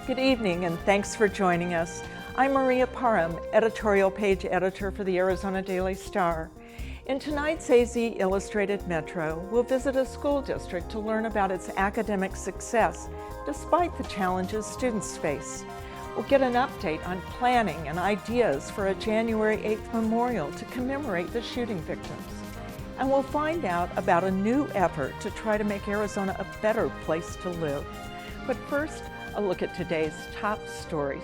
Good evening and thanks for joining us. I'm Maria Parham, editorial page editor for the Arizona Daily Star. In tonight's AZ Illustrated Metro, we'll visit a school district to learn about its academic success despite the challenges students face. We'll get an update on planning and ideas for a January 8th memorial to commemorate the shooting victims. And we'll find out about a new effort to try to make Arizona a better place to live. But first, a look at today's top stories.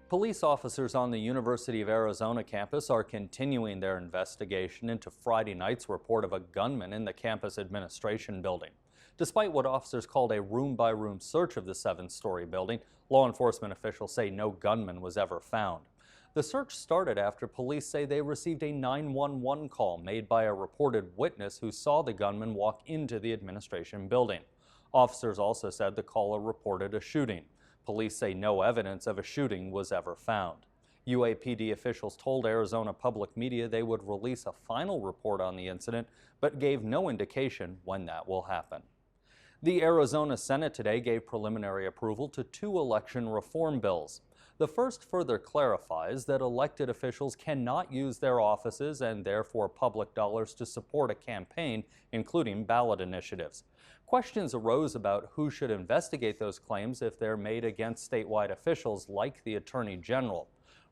Police officers on the University of Arizona campus are continuing their investigation into Friday night's report of a gunman in the campus administration building. Despite what officers called a room-by-room search of the 7-story building, law enforcement officials say no gunman was ever found. The search started after police say they received a 911 call made by a reported witness who saw the gunman walk into the administration building. Officers also said the caller reported a shooting. Police say no evidence of a shooting was ever found. UAPD officials told Arizona Public Media they would release a final report on the incident, but gave no indication when that will happen. The Arizona Senate today gave preliminary approval to 2 election reform bills. The first further clarifies that elected officials cannot use their offices and therefore public dollars to support a campaign, including ballot initiatives. Questions arose about who should investigate those claims if they're made against statewide officials like the Attorney General.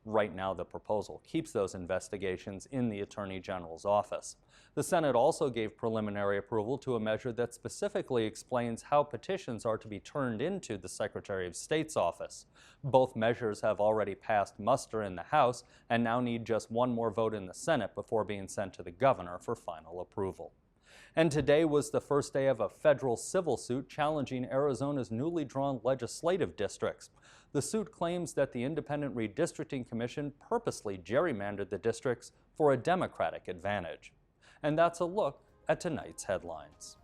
Right now, the proposal keeps those investigations in the Attorney General's office. The Senate also gave preliminary approval to a measure that specifically explains how petitions are to be turned into the Secretary of State's office. Both measures have already passed muster in the House and now need just one more vote in the Senate before being sent to the governor for final approval. And today was the first day of a federal civil suit challenging Arizona's newly drawn legislative districts. The suit claims that the Independent Redistricting Commission purposely gerrymandered the districts for a Democratic advantage. And that's a look at tonight's headlines.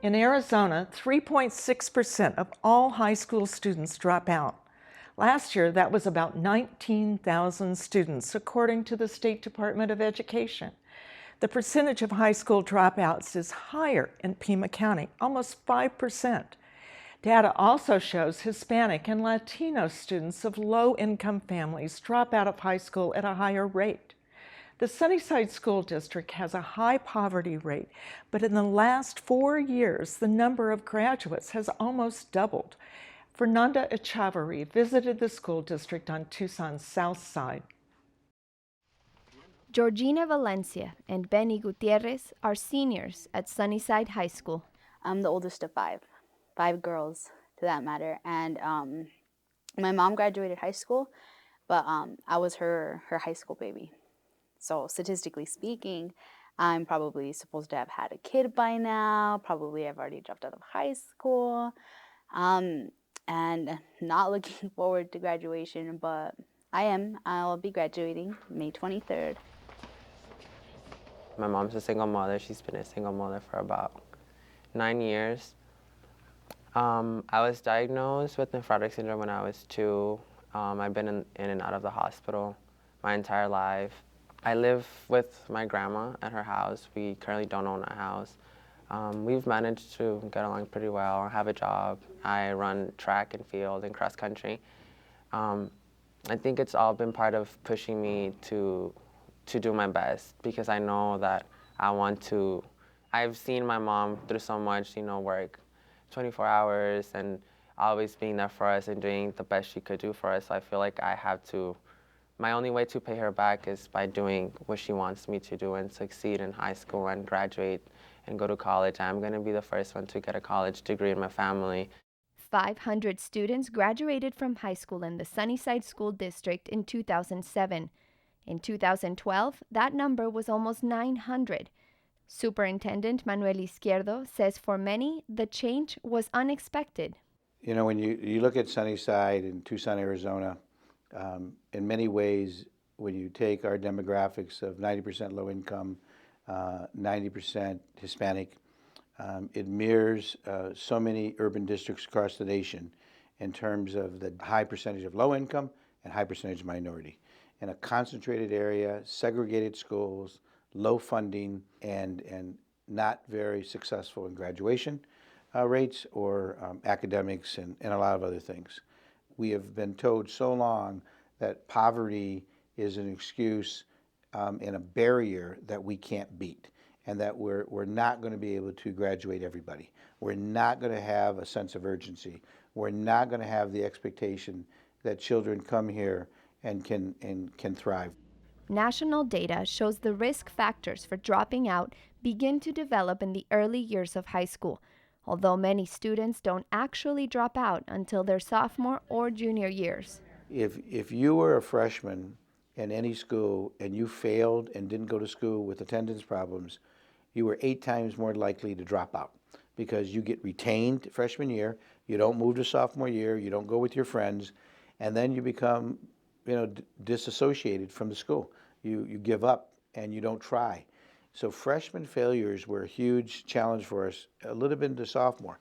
In Arizona, 3.6% of all high school students drop out. Last year, that was about 19,000 students, according to the State Department of Education. The percentage of high school dropouts is higher in Pima County, almost 5%. Data also shows Hispanic and Latino students of low-income families drop out of high school at a higher rate. The Sunnyside School District has a high poverty rate, but in the last 4 years, the number of graduates has almost doubled. Fernanda Echavarri visited the school district on Tucson's south side. Georgina Valencia and Benny Gutierrez are seniors at Sunnyside High School. I'm the oldest of five girls to that matter. And my mom graduated high school, but I was her high school baby. So statistically speaking, I'm probably supposed to have had a kid by now. Probably I've already dropped out of high school. And not looking forward to graduation, but I'll be graduating May 23rd. My mom's a single mother. She's been a single mother for about 9 years. I was diagnosed with nephrotic syndrome when I was 2. I've been in and out of the hospital my entire life. I live with my grandma at her house. We currently don't own a house. We've managed to get along pretty well. I have a job. I run track and field and cross country. I think it's all been part of pushing me to do my best because I know that I've seen my mom through so much, work 24 hours and always being there for us and doing the best she could do for us. So I feel like my only way to pay her back is by doing what she wants me to do and succeed in high school and graduate and go to college. I'm going to be the first one to get a college degree in my family. 500 students graduated from high school in the Sunnyside School District in 2007. In 2012, that number was almost 900. Superintendent Manuel Izquierdo says for many, the change was unexpected. When you look at Sunnyside in Tucson, Arizona, in many ways, when you take our demographics of 90% low income, 90% Hispanic, It mirrors so many urban districts across the nation in terms of the high percentage of low income and high percentage of minority. In a concentrated area, segregated schools, low funding, and not very successful in graduation rates or academics and a lot of other things. We have been told so long that poverty is an excuse and a barrier that we can't beat, and that we're not going to be able to graduate everybody. We're not going to have a sense of urgency. We're not going to have the expectation that children come here and can thrive. National data shows the risk factors for dropping out begin to develop in the early years of high school, although many students don't actually drop out until their sophomore or junior years. If you were a freshman in any school and you failed and didn't go to school with attendance problems, you were 8 times more likely to drop out, because you get retained freshman year, you don't move to sophomore year, you don't go with your friends, and then you become, disassociated from the school. You give up and you don't try. So freshman failures were a huge challenge for us, a little bit into sophomore.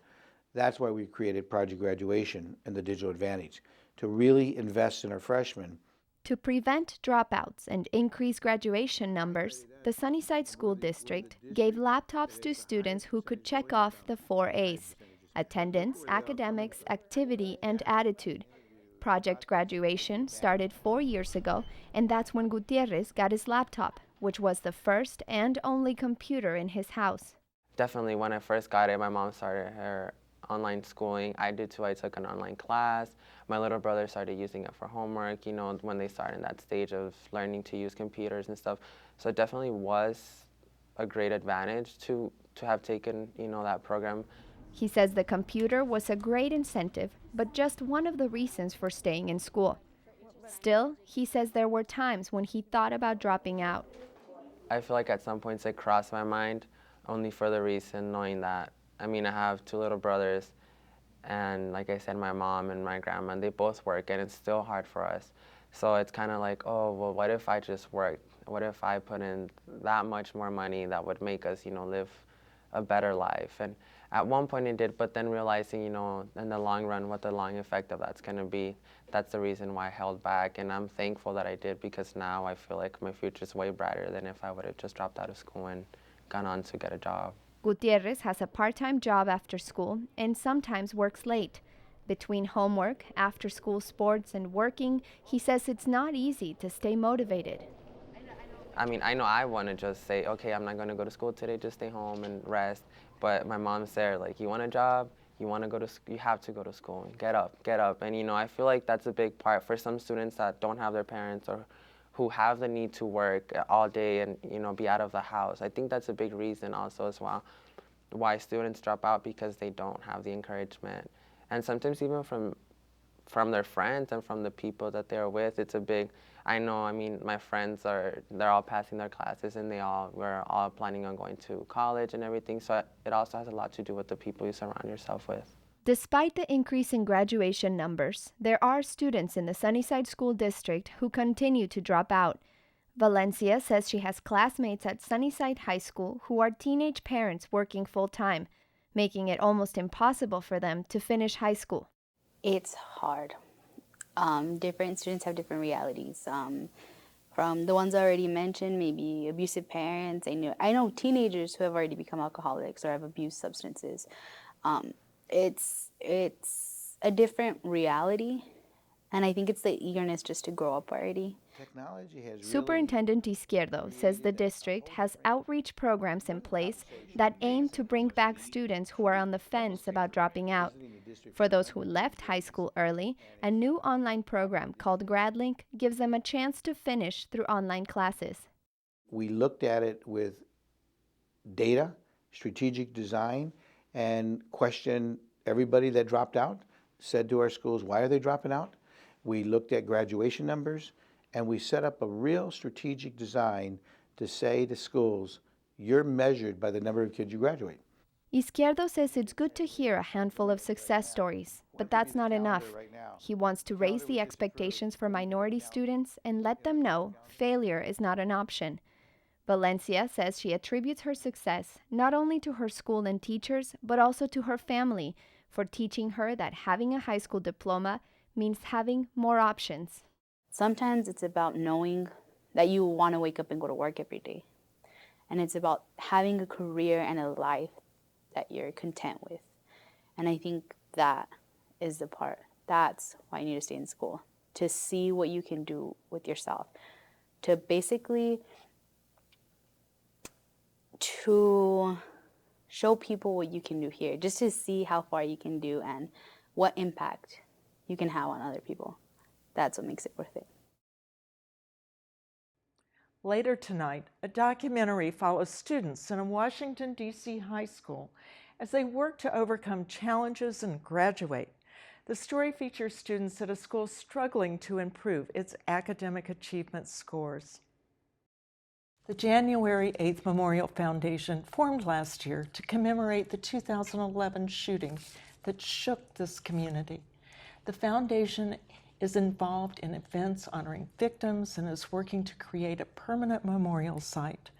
That's why we created Project Graduation and the Digital Advantage, to really invest in our freshmen. To prevent dropouts and increase graduation numbers, the Sunnyside School District gave laptops to students who could check off the 4 A's: attendance, academics, activity, and attitude. Project Graduation started 4 years ago, and that's when Gutierrez got his laptop, which was the first and only computer in his house. Definitely, when I first got it, my mom started her online schooling. I did too. I took an online class. My little brother started using it for homework, when they start in that stage of learning to use computers and stuff. So it definitely was a great advantage to have taken, that program. He says the computer was a great incentive, but just one of the reasons for staying in school. Still, he says there were times when he thought about dropping out. I feel like at some points it crossed my mind, only for the reason knowing that, I have 2 little brothers, and like I said, my mom and my grandma, they both work, and it's still hard for us. So it's kind of like, oh, well, what if I just worked? What if I put in that much more money that would make us, live a better life? And at one point it did, but then realizing, in the long run, what the long effect of that's going to be, that's the reason why I held back. And I'm thankful that I did, because now I feel like my future is way brighter than if I would have just dropped out of school and gone on to get a job. Gutierrez has a part-time job after school and sometimes works late. Between homework, after-school sports, and working, he says it's not easy to stay motivated. I know I want to just say, okay, I'm not going to go to school today, just stay home and rest. But my mom's there, like, you want a job, you want to go to you have to go to school, get up. And, I feel like that's a big part for some students that don't have their parents or who have the need to work all day and, be out of the house. I think that's a big reason also as well why students drop out, because they don't have the encouragement. And sometimes even from their friends and from the people that they're with, it's a big, my friends they're all passing their classes, and we're all planning on going to college and everything. So it also has a lot to do with the people you surround yourself with. Despite the increase in graduation numbers, there are students in the Sunnyside School District who continue to drop out. Valencia says she has classmates at Sunnyside High School who are teenage parents working full-time, making it almost impossible for them to finish high school. It's hard. Different students have different realities. From the ones I already mentioned, maybe abusive parents. I know teenagers who have already become alcoholics or have abused substances. It's a different reality, and I think it's the eagerness just to grow up already. Technology has Superintendent Izquierdo says the district has outreach programs in place that aim to bring back students who are on the fence about dropping out. For those who left high school early, a new online program called GradLink gives them a chance to finish through online classes. We looked at it with data, strategic design, and questioned everybody that dropped out, said to our schools, why are they dropping out? We looked at graduation numbers, and we set up a real strategic design to say to schools, you're measured by the number of kids you graduate. Izquierdo says it's good to hear a handful of success stories, but that's not enough. He wants to raise the expectations for minority students and let them know failure is not an option. Valencia says she attributes her success not only to her school and teachers, but also to her family for teaching her that having a high school diploma means having more options. Sometimes it's about knowing that you want to wake up and go to work every day. And it's about having a career and a life that you're content with. And I think that is the part. That's why you need to stay in school, to see what you can do with yourself, to basically to show people what you can do here, just to see how far you can do and what impact you can have on other people. That's what makes it worth it. Later tonight, a documentary follows students in a Washington, D.C. high school as they work to overcome challenges and graduate. The story features students at a school struggling to improve its academic achievement scores. The January 8th Memorial Foundation formed last year to commemorate the 2011 shooting that shook this community. The foundation is involved in events honoring victims and is working to create a permanent memorial site.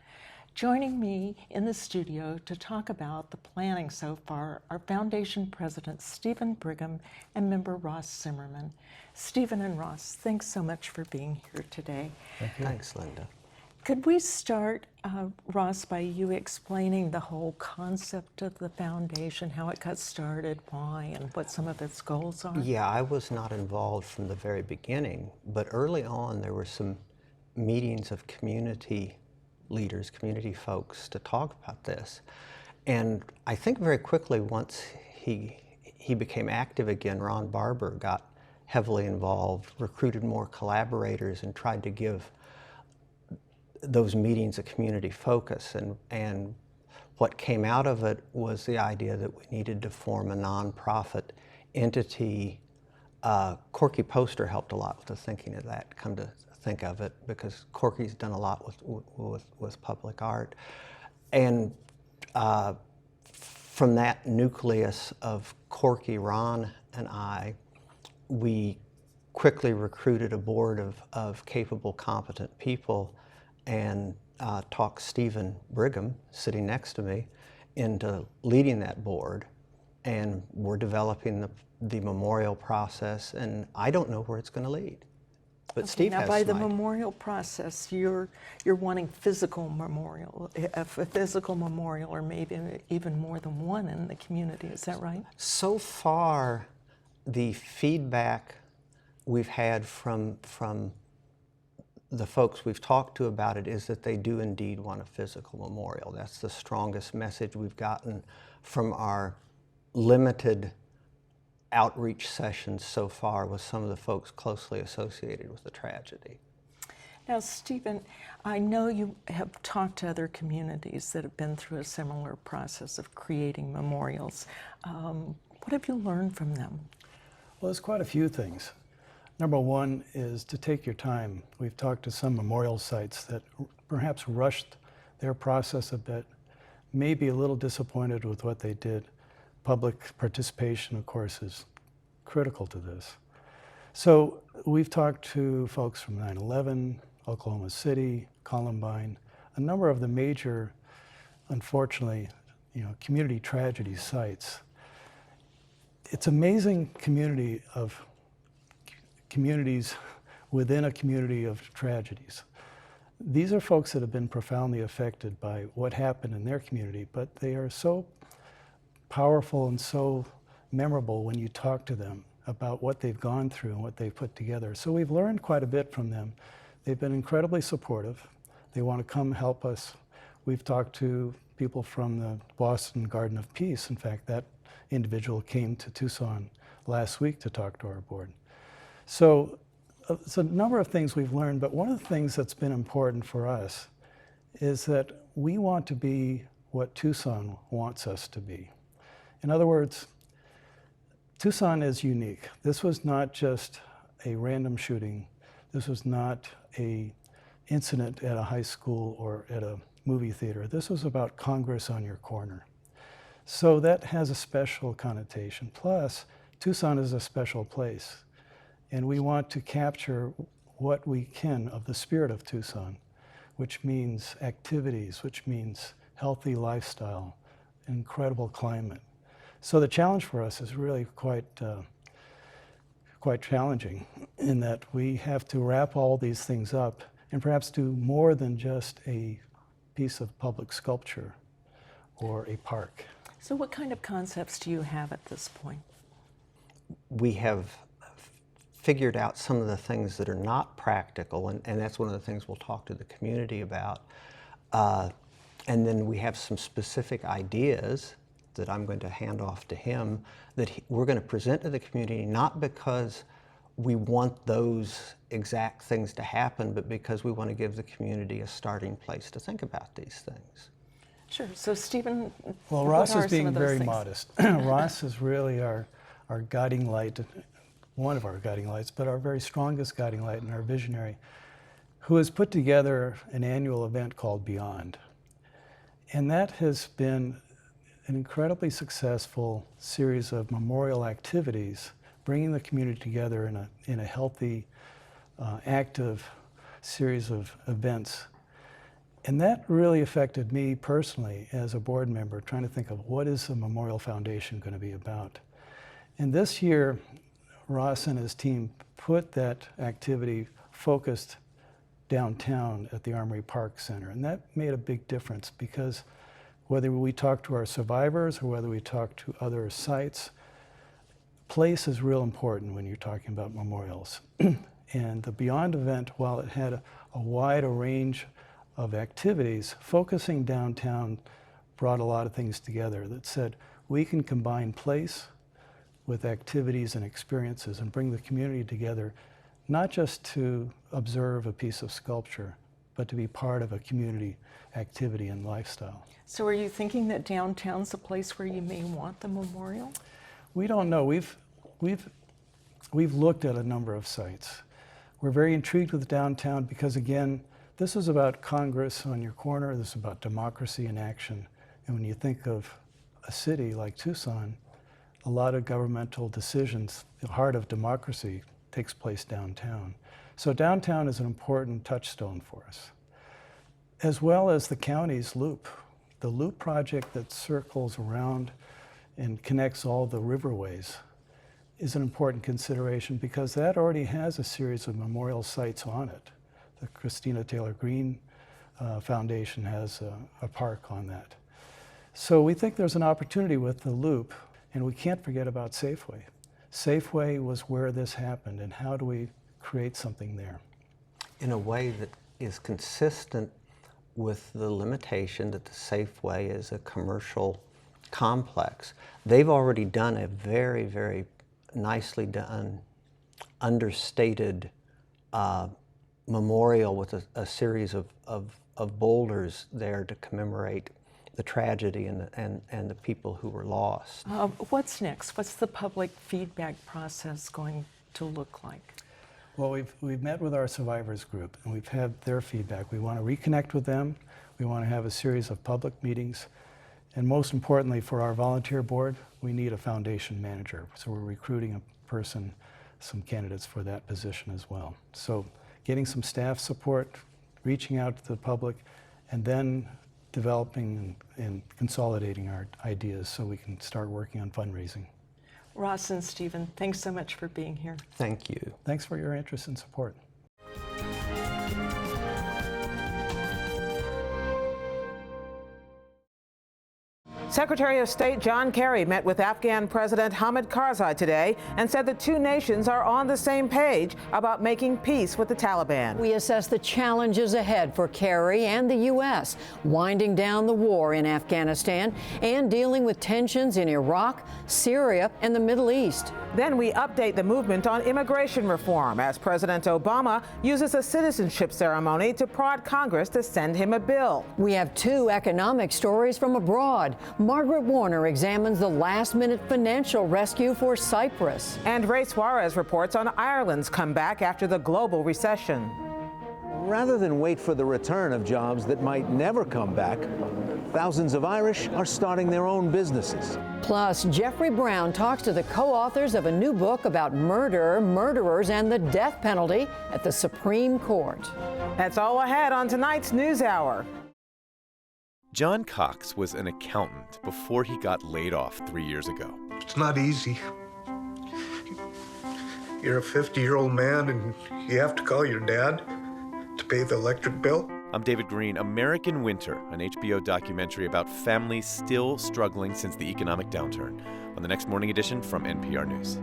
Joining me in the studio to talk about the planning so far are Foundation President Stephen Brigham and member Ross Zimmerman. Stephen and Ross, thanks so much for being here today. Thank you. Thanks, Linda. Could we start, Ross, by you explaining the whole concept of the foundation, how it got started, why, and what some of its goals are? Yeah, I was not involved from the very beginning, but early on there were some meetings of community leaders, community folks to talk about this. And I think very quickly once he became active again, Ron Barber got heavily involved, recruited more collaborators, and tried to give those meetings a community focus. And what came out of it was the idea that we needed to form a nonprofit entity. Corky Poster helped a lot with the thinking of that, come to think of it, because Corky's done a lot with public art. And from that nucleus of Corky, Ron, and I, we quickly recruited a board of capable, competent people and talked Stephen Brigham, sitting next to me, into leading that board. And we're developing the memorial process, and I don't know where it's going to lead. But Okay, Steve now has by the some idea. memorial process, you're wanting physical memorial, a physical memorial, or maybe even more than one in the community. Is that right? So far, the feedback we've had from the folks we've talked to about it is that they do indeed want a physical memorial. That's the strongest message we've gotten from our limited outreach sessions so far with some of the folks closely associated with the tragedy. Now, Stephen, I know you have talked to other communities that have been through a similar process of creating memorials. What have you learned from them? Well, there's quite a few things. Number one is to take your time. We've talked to some memorial sites that perhaps rushed their process a bit, may be a little disappointed with what they did. Public participation, of course, is critical to this. So we've talked to folks from 9/11, Oklahoma City, Columbine, a number of the major, unfortunately, community tragedy sites. It's amazing communities within a community of tragedies. These are folks that have been profoundly affected by what happened in their community, but they are so powerful and so memorable when you talk to them about what they've gone through and what they've put together. So we've learned quite a bit from them. They've been incredibly supportive. They want to come help us. We've talked to people from the Boston Garden of Peace. In fact, that individual came to Tucson last week to talk to our board. So it's a number of things we've learned, but one of the things that's been important for us is that we want to be what Tucson wants us to be. In other words, Tucson is unique. This was not just a random shooting. This was not an incident at a high school or at a movie theater. This was about Congress on your corner. So that has a special connotation. Plus, Tucson is a special place. And we want to capture what we can of the spirit of Tucson. which means activities, which means healthy lifestyle, incredible climate. So the challenge for us is really quite challenging in that we have to wrap all these things up and perhaps do more than just a piece of public sculpture or a park. So what kind of concepts do you have at this point? We have figured out some of the things that are not practical, and that's one of the things we'll talk to the community about. And then we have some specific ideas that I'm going to hand off to him that we're going to present to the community, not because we want those exact things to happen, but because we want to give the community a starting place to think about these things. Sure. So, Stephen, well, Ross is being very modest. Ross is really our guiding light, one of our guiding lights, but our very strongest guiding light and our visionary, who has put together an annual event called Beyond. And that has been an incredibly successful series of memorial activities, bringing the community together in a healthy, active series of events. And that really affected me personally as a board member, trying to think of what is the Memorial Foundation going to be about. And this year, Ross and his team put that activity focused downtown at the Armory Park Center. And that made a big difference because whether we talk to our survivors or whether we talk to other sites, place is real important when you're talking about memorials. And the Beyond event, while it had a wide range of activities, focusing downtown brought a lot of things together that said we can combine place with activities and experiences and bring the community together, not just to observe a piece of sculpture, but to be part of a community activity and lifestyle. So are you thinking that downtown's a place where you may want the memorial? We don't know. We've looked at a number of sites. We're very intrigued with downtown because, again, this is about Congress on your corner. This is about democracy in action. And when you think of a city like Tucson, a lot of governmental decisions, the heart of democracy, takes place downtown. So downtown is an important touchstone for us, as well as the county's loop. The loop project that circles around and connects all the riverways is an important consideration because that already has a series of memorial sites on it. The Christina Taylor Green Foundation has a park on that. So we think there's an opportunity with the loop, and we can't forget about Safeway. Safeway was where this happened, and how do we create something there? In a way that is consistent with the limitation that the Safeway is a commercial complex. They've already done a very, very nicely done, understated memorial with a series of boulders there to commemorate the tragedy and the people who were lost. What's next? What's the public feedback process going to look like? Well, we've met with our survivors group and we've had their feedback. We want to reconnect with them. We want to have a series of public meetings. And most importantly, for our volunteer board, we need a foundation manager. So we're recruiting a person, some candidates for that position as well. So getting some staff support, reaching out to the public, and then developing and consolidating our ideas so we can start working on fundraising. Ross and Stephen, thanks so much for being here. Thank you. Thanks for your interest and support. Secretary of State John Kerry met with Afghan President Hamid Karzai today and said the two nations are on the same page about making peace with the Taliban. We assess the challenges ahead for Kerry and the U.S., winding down the war in Afghanistan and dealing with tensions in Iraq, Syria, and the Middle East. Then we update the movement on immigration reform as President Obama uses a citizenship ceremony to prod Congress to send him a bill. We have two economic stories from abroad. Margaret Warner examines the last-minute financial rescue for Cyprus. And Ray Suarez reports on Ireland's comeback after the global recession. Rather than wait for the return of jobs that might never come back, Thousands of Irish are starting their own businesses. Plus, Jeffrey Brown talks to the co-authors of a new book about murder, murderers, and the death penalty at the Supreme Court. That's all ahead on tonight's News Hour. John Cox was an accountant before he got laid off 3 years ago. It's not easy. You're a 50-year-old man and you have to call your dad to pay the electric bill. I'm David Green. American Winter, an HBO documentary about families still struggling since the economic downturn, on the next morning edition from NPR News.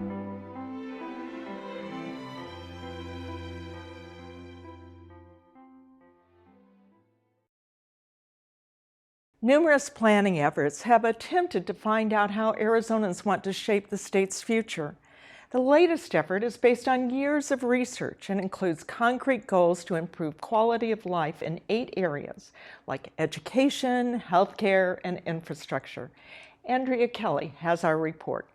Numerous planning efforts have attempted to find out how Arizonans want to shape the state's future. The latest effort is based on years of research and includes concrete goals to improve quality of life in 8 areas, like education, healthcare, and infrastructure. Andrea Kelly has our report.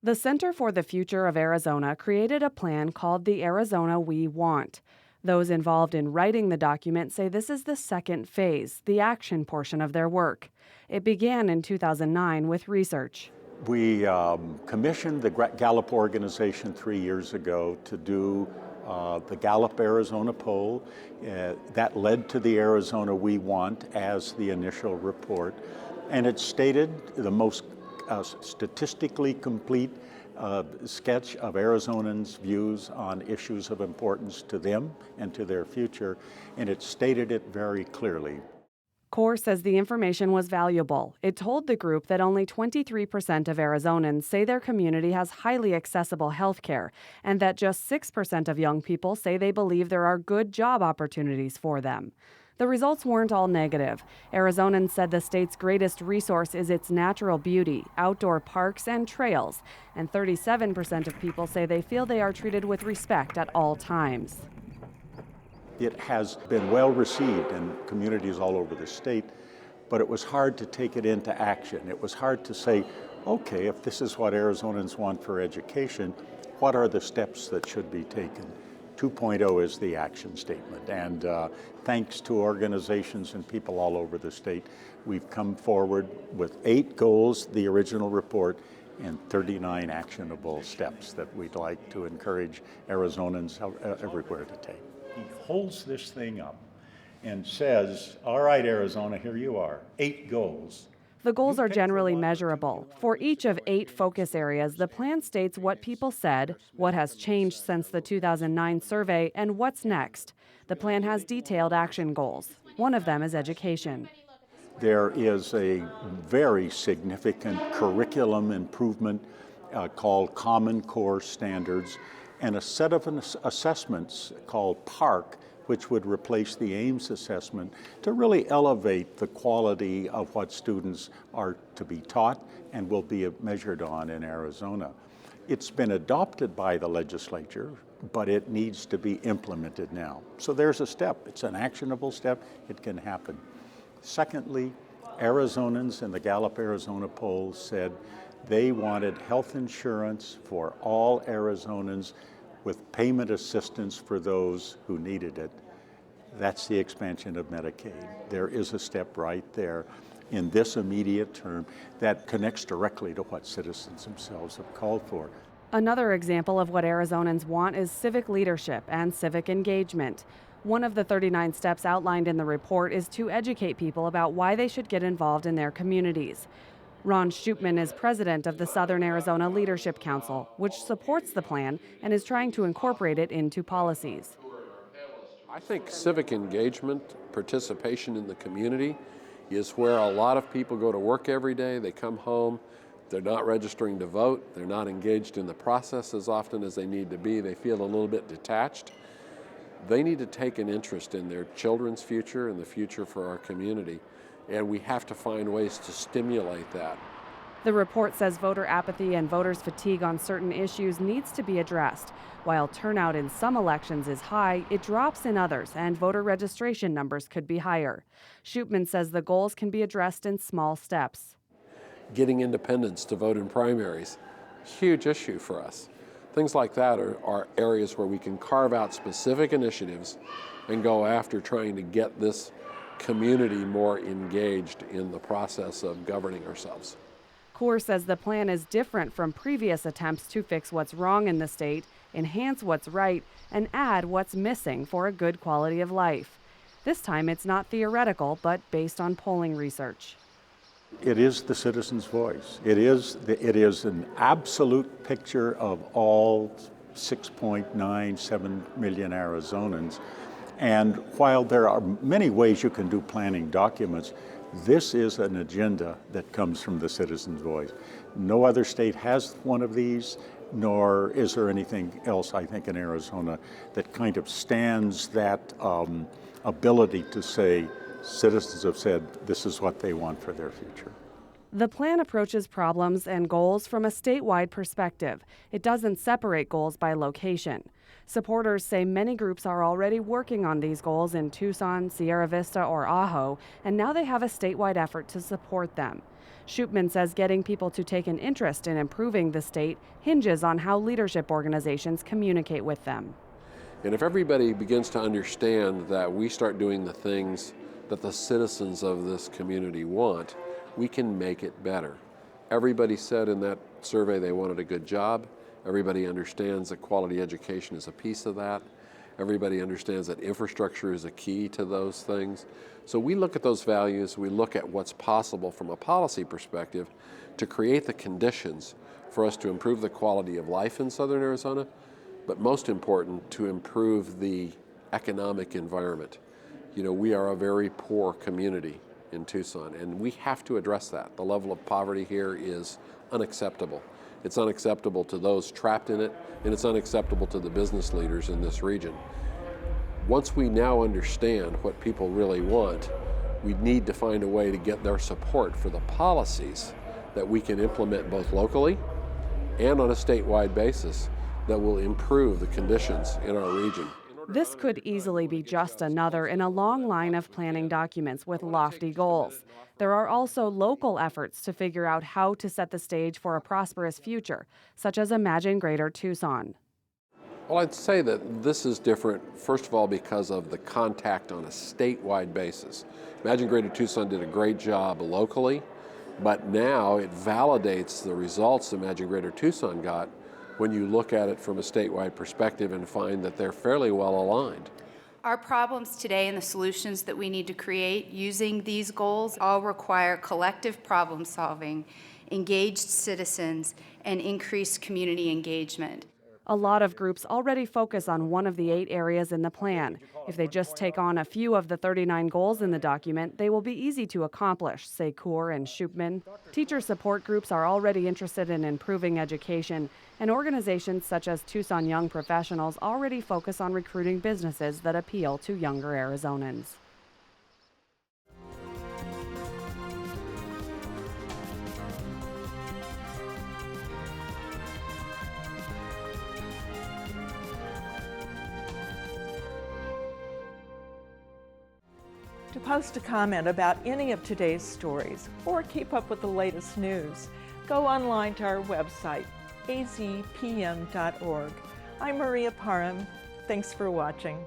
The Center for the Future of Arizona created a plan called the Arizona We Want. Those involved in writing the document say this is the second phase, the action portion of their work. It began in 2009 with research. We commissioned the Gallup organization 3 years ago to do the Gallup Arizona poll. That led to the Arizona We Want as the initial report. And it stated the most statistically complete sketch of Arizonans' views on issues of importance to them and to their future. And it stated it very clearly. CORE says the information was valuable. It told the group that only 23% of Arizonans say their community has highly accessible health care, and that just 6% of young people say they believe there are good job opportunities for them. The results weren't all negative. Arizonans said the state's greatest resource is its natural beauty, outdoor parks, and trails, and 37% of people say they feel they are treated with respect at all times. It has been well received in communities all over the state, but it was hard to take it into action. It was hard to say, okay, if this is what Arizonans want for education, what are the steps that should be taken? 2.0 is the action statement, and thanks to organizations and people all over the state, we've come forward with 8 goals, the original report, and 39 actionable steps that we'd like to encourage Arizonans everywhere to take. He holds this thing up and says, all right, Arizona, here you are, 8 goals. The goals are generally measurable. For each of 8 focus areas, the plan states what people said, what has changed since the 2009 survey, and what's next. The plan has detailed action goals. One of them is education. There is a very significant curriculum improvement called Common Core Standards, and a set of assessments called PARC, which would replace the Ames assessment to really elevate the quality of what students are to be taught and will be measured on in Arizona. It's been adopted by the legislature, but it needs to be implemented now. So there's a step. It's an actionable step. It can happen. Secondly, Arizonans in the Gallup Arizona poll said they wanted health insurance for all Arizonans with payment assistance for those who needed it. That's the expansion of Medicaid. There is a step right there in this immediate term that connects directly to what citizens themselves have called for. Another example of what Arizonans want is civic leadership and civic engagement. One of the 39 steps outlined in the report is to educate people about why they should get involved in their communities. Ron Schupman is president of the Southern Arizona Leadership Council, which supports the plan and is trying to incorporate it into policies. I think civic engagement, participation in the community, is where a lot of people go to work every day. They come home, they're not registering to vote, they're not engaged in the process as often as they need to be. They feel a little bit detached. They need to take an interest in their children's future and the future for our community. And we have to find ways to stimulate that. The report says voter apathy and voters' fatigue on certain issues needs to be addressed. While turnout in some elections is high, it drops in others, and voter registration numbers could be higher. Schupman says the goals can be addressed in small steps. Getting independents to vote in primaries, huge issue for us. Things like that are areas where we can carve out specific initiatives and go after trying to get this community more engaged in the process of governing ourselves. Kaur says the plan is different from previous attempts to fix what's wrong in the state, enhance what's right, and add what's missing for a good quality of life. This time it's not theoretical, but based on polling research. It is the citizen's voice. It is an absolute picture of all 6.97 million Arizonans. And while there are many ways you can do planning documents, this is an agenda that comes from the citizen's voice. No other state has one of these, nor is there anything else, I think, in Arizona that kind of stands that ability to say, citizens have said this is what they want for their future. The plan approaches problems and goals from a statewide perspective. It doesn't separate goals by location. Supporters say many groups are already working on these goals in Tucson, Sierra Vista, or Ajo, and now they have a statewide effort to support them. Shupman says getting people to take an interest in improving the state hinges on how leadership organizations communicate with them. And if everybody begins to understand that we start doing the things that the citizens of this community want, we can make it better. Everybody said in that survey they wanted a good job. Everybody understands that quality education is a piece of that. Everybody understands that infrastructure is a key to those things. So we look at those values, we look at what's possible from a policy perspective to create the conditions for us to improve the quality of life in Southern Arizona, but most important, to improve the economic environment. You know, we are a very poor community in Tucson, and we have to address that. The level of poverty here is unacceptable. It's unacceptable to those trapped in it, and it's unacceptable to the business leaders in this region. Once we now understand what people really want, we need to find a way to get their support for the policies that we can implement both locally and on a statewide basis that will improve the conditions in our region. This could easily be just another in a long line of planning documents with lofty goals. There are also local efforts to figure out how to set the stage for a prosperous future, such as Imagine Greater Tucson. Well, I'd say that this is different, first of all, because of the contact on a statewide basis. Imagine Greater Tucson did a great job locally, but now it validates the results Imagine Greater Tucson got when you look at it from a statewide perspective and find that they're fairly well aligned. Our problems today and the solutions that we need to create using these goals all require collective problem solving, engaged citizens, and increased community engagement. A lot of groups already focus on one of the 8 areas in the plan. If they just take on a few of the 39 goals in the document, they will be easy to accomplish, say Kaur and Shupman. Teacher support groups are already interested in improving education, and organizations such as Tucson Young Professionals already focus on recruiting businesses that appeal to younger Arizonans. To post a comment about any of today's stories or keep up with the latest news, go online to our website, azpm.org. I'm Maria Parham. Thanks for watching.